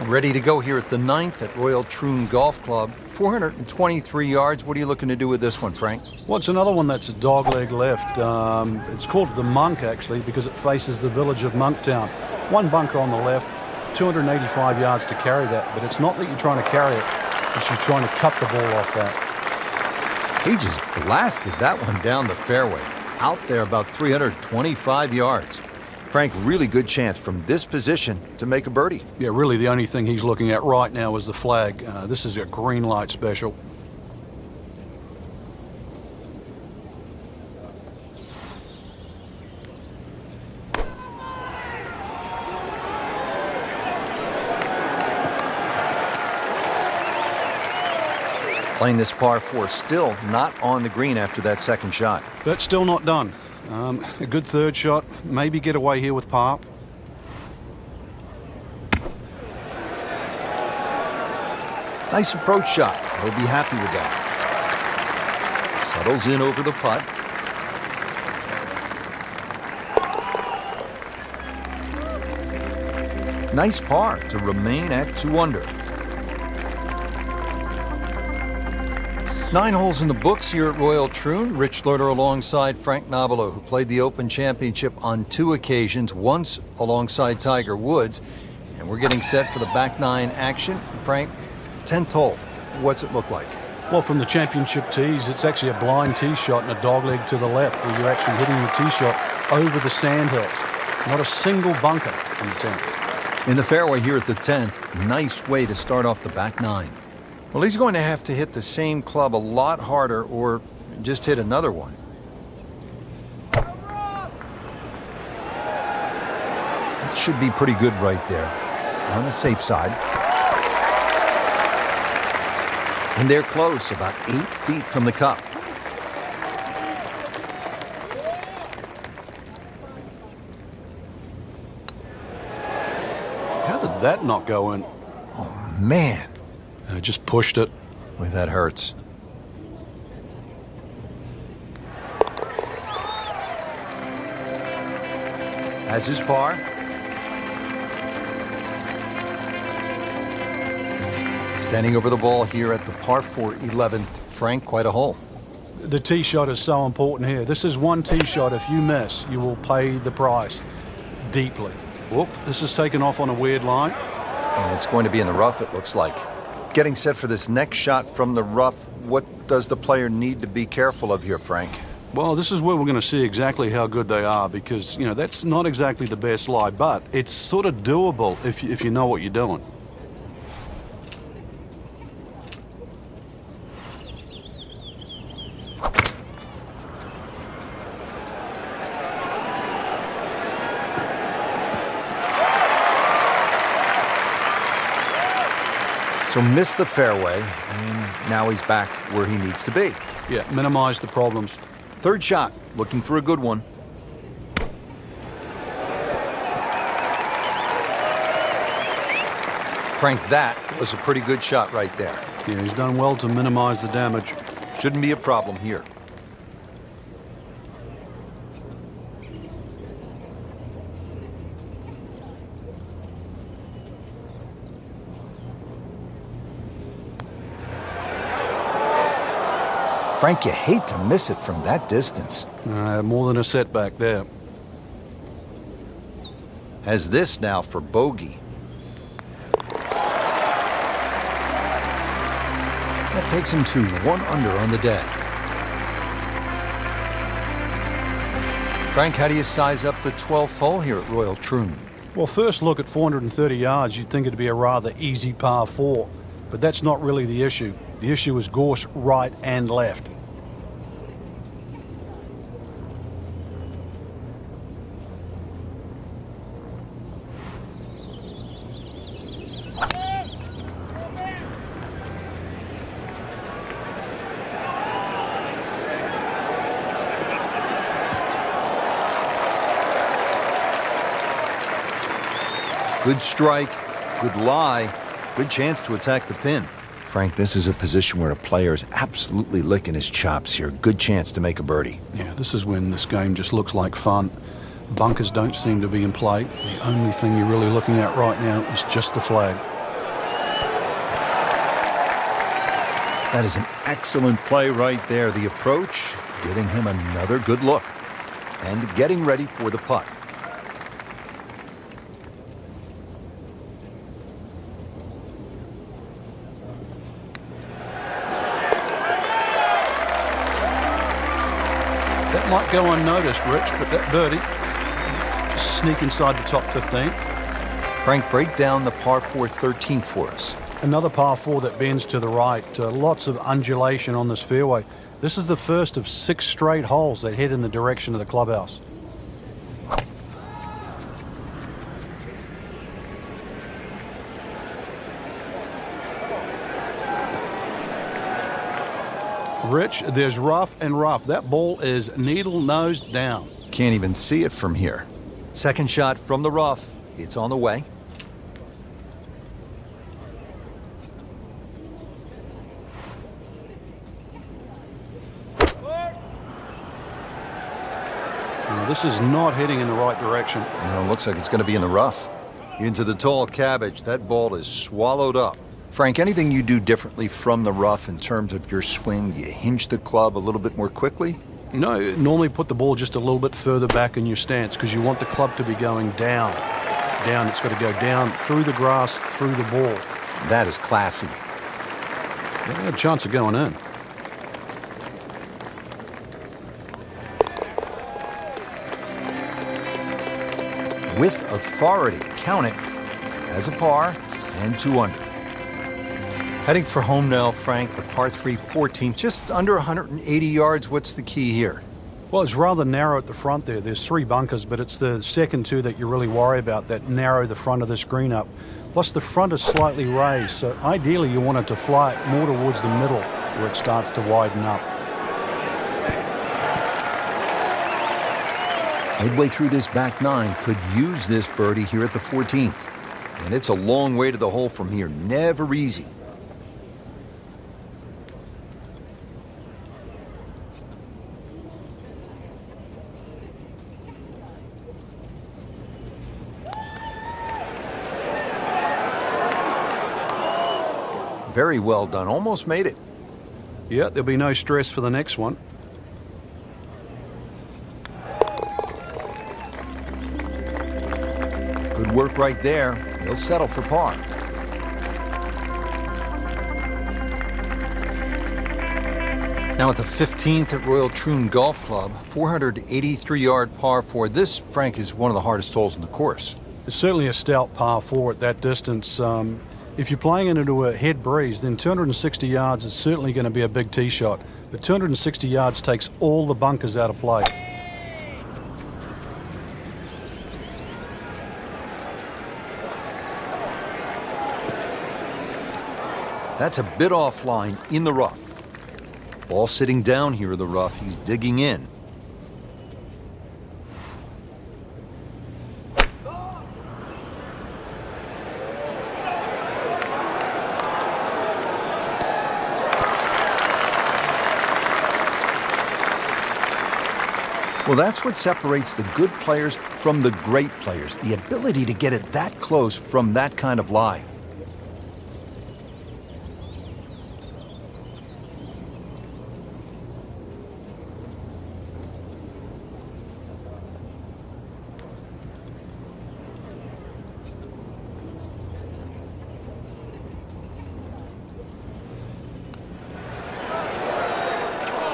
Ready to go here at the 9th at Royal Troon Golf Club. 423 yards. What are you looking to do with this one, Frank? Well, it's another one that's a dogleg left. It's called the Monk, actually, because it faces the village of Monktown. One bunker on the left, 285 yards to carry that, but it's not that you're trying to carry it, it's you're trying to cut the ball off that. He just blasted that one down the fairway. Out there about 325 yards. Frank, really good chance from this position to make a birdie. Yeah, really the only thing he's looking at right now is the flag. This is a green light special. Playing this par 4, still not on the green after that second shot. But still not done. A good third shot, maybe get away here with par. Nice approach shot. He'll be happy with that. Settles in over the putt. Nice par to remain at 2 under. 9 holes in the books here at Royal Troon. Rich Lerner alongside Frank Nobilo, who played the Open Championship on 2 occasions, once alongside Tiger Woods. And we're getting set for the back 9 action. Frank, 10th hole, what's it look like? Well, from the championship tees, it's actually a blind tee shot and a dogleg to the left, where you're actually hitting the tee shot over the sandhills. Not a single bunker on the 10th. In the fairway here at the 10th, nice way to start off the back 9. Well, he's going to have to hit the same club a lot harder or just hit another one. That should be pretty good right there, on the safe side. And they're close, about 8 feet from the cup. How did that not go in? Oh, man. I just pushed it. Boy, that hurts. Has his par. Standing over the ball here at the par 4 11th. Frank, quite a hole. The tee shot is so important here. This is one tee shot. If you miss, you will pay the price deeply. Whoop, this is taken off on a weird line. And it's going to be in the rough, it looks like. Getting set for this next shot from the rough. What does the player need to be careful of here, Frank? Well, this is where we're going to see exactly how good they are, because, you know, that's not exactly the best lie, but it's sort of doable if you know what you're doing. So missed the fairway, and now he's back where he needs to be. Yeah, minimize the problems. Third shot, looking for a good one. Frank, that was a pretty good shot right there. Yeah, he's done well to minimize the damage. Shouldn't be a problem here. Frank, you hate to miss it from that distance. More than a setback there. Has this now for bogey. That takes him to 1 under on the day. Frank, how do you size up the 12th hole here at Royal Troon? Well, first look at 430 yards, you'd think it'd be a rather easy par 4. But that's not really the issue. The issue is gorse right and left. Good strike, good lie, good chance to attack the pin. Frank, this is a position where a player is absolutely licking his chops here. Good chance to make a birdie. Yeah, this is when this game just looks like fun. Bunkers don't seem to be in play. The only thing you're really looking at right now is just the flag. That is an excellent play right there. The approach, giving him another good look. And getting ready for the putt. That might go unnoticed, Rich, but that birdie just sneak inside the top 15. Frank, break down the par 4 13th for us. Another par 4 that bends to the right. Lots of undulation on this fairway. This is the first of 6 straight holes that head in the direction of the clubhouse. Rich, there's rough and rough. That ball is needle-nosed down. Can't even see it from here. Second shot from the rough. It's on the way. This is not heading in the right direction. Looks like it's going to be in the rough. Into the tall cabbage. That ball is swallowed up. Frank, anything you do differently from the rough in terms of your swing? You hinge the club a little bit more quickly? No, normally put the ball just a little bit further back in your stance because you want the club to be going down. Down, it's got to go down through the grass, through the ball. That is classy. They have a chance of going in. With authority, count it as a par and 2 under. Heading for home now, Frank, the par 3 14th, just under 180 yards. What's the key here? Well, it's rather narrow at the front there. There's 3 bunkers, but it's the second 2 that you really worry about that narrow the front of this green up. Plus, the front is slightly raised, so ideally you want it to fly more towards the middle where it starts to widen up. Midway through this back 9, could use this birdie here at the 14th. And it's a long way to the hole from here. Never easy. Very well done. Almost made it. Yeah, there'll be no stress for the next one. Good work right there. He'll settle for par. Now at the 15th at Royal Troon Golf Club, 483-yard par 4. This, Frank, is one of the hardest holes in the course. It's certainly a stout par 4 at that distance. If you're playing it into a head breeze, then 260 yards is certainly going to be a big tee shot. But 260 yards takes all the bunkers out of play. That's a bit offline in the rough. Ball sitting down here in the rough. He's digging in. Well, that's what separates the good players from the great players. The ability to get it that close from that kind of lie.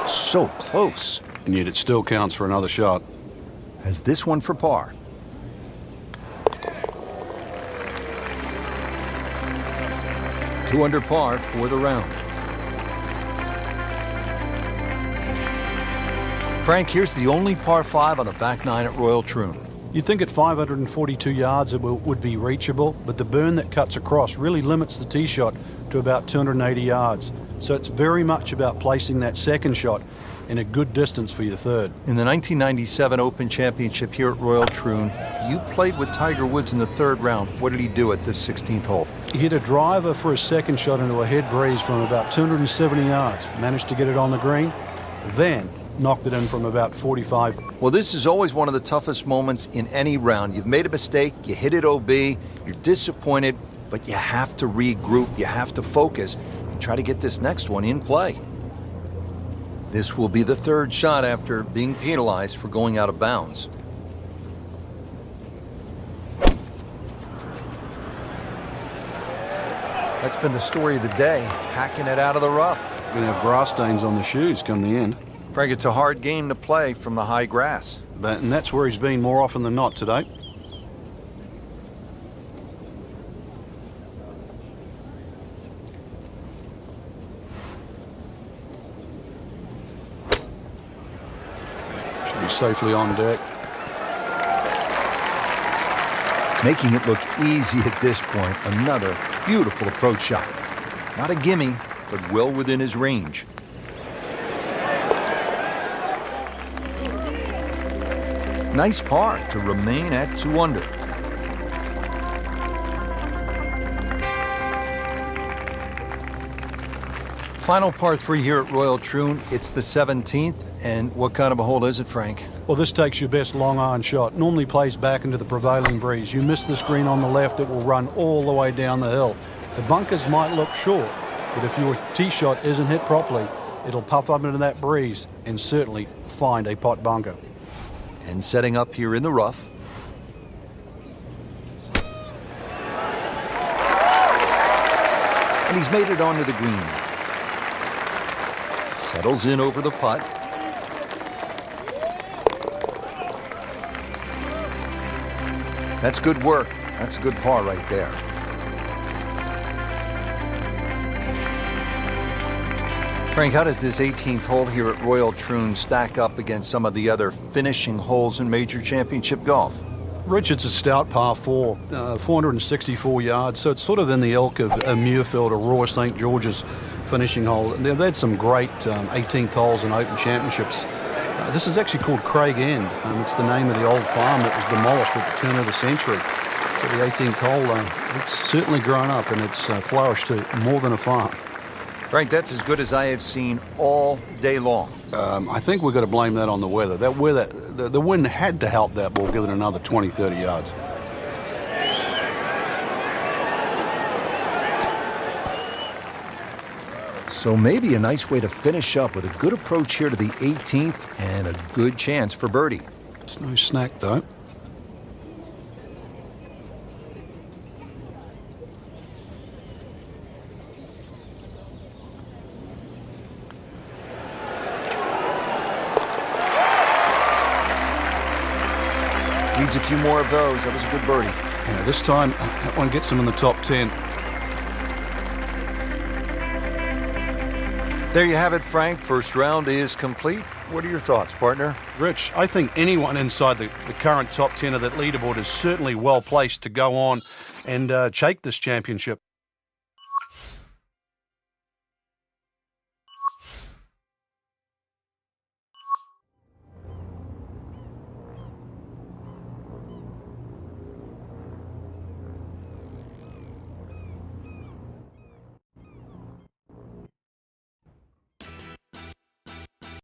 So close. And yet it still counts for another shot. Has this one for par. Two under par for the round. Frank, here's the only par 5 on the back 9 at Royal Troon. You'd think at 542 yards it would be reachable, but the burn that cuts across really limits the tee shot to about 280 yards. So it's very much about placing that second shot in a good distance for your third. In the 1997 Open Championship here at Royal Troon, you played with Tiger Woods in the 3rd round. What did he do at this 16th hole? He hit a driver for his second shot into a head breeze from about 270 yards. Managed to get it on the green, then knocked it in from about 45. Well, this is always one of the toughest moments in any round. You've made a mistake, you hit it OB, you're disappointed, but you have to regroup, you have to focus. and try to get this next one in play. This will be the third shot after being penalized for going out of bounds. That's been the story of the day, hacking it out of the rough. Going to have grass stains on the shoes come the end. Frank, it's a hard game to play from the high grass. And that's where he's been more often than not today. Should be safely on deck. Making it look easy at this point. Another beautiful approach shot. Not a gimme, but well within his range. Nice par to remain at 2 under. Final par 3 here at Royal Troon. It's the 17th. And what kind of a hole is it, Frank? Well, this takes your best long iron shot. Normally plays back into the prevailing breeze. You miss this green on the left, it will run all the way down the hill. The bunkers might look short, but if your tee shot isn't hit properly, it'll puff up into that breeze and certainly find a pot bunker. And setting up here in the rough. And he's made it onto the green. Settles in over the putt. That's good work. That's a good par right there. Frank, how does this 18th hole here at Royal Troon stack up against some of the other finishing holes in major championship golf? Rich, it's a stout par 4, 464 yards, so it's sort of in the ilk of a Muirfield or Royal St. George's finishing hole. They've had some great 18th holes in Open Championships. This is actually called Craig End. It's the name of the old farm that was demolished at the turn of the century. So the 18th hole, it's certainly grown up and it's flourished to more than a farm. Frank, that's as good as I have seen all day long. I think we've got to blame that on the weather. That weather, the wind had to help that ball give it another 20, 30 yards. So maybe a nice way to finish up with a good approach here to the 18th and a good chance for birdie. It's no snack, though. Needs a few more of those. That was a good birdie. Yeah, this time, that one gets him in the top 10. There you have it, Frank. First round is complete. What are your thoughts, partner? Rich, I think anyone inside the current top 10 of that leaderboard is certainly well placed to go on and take this championship.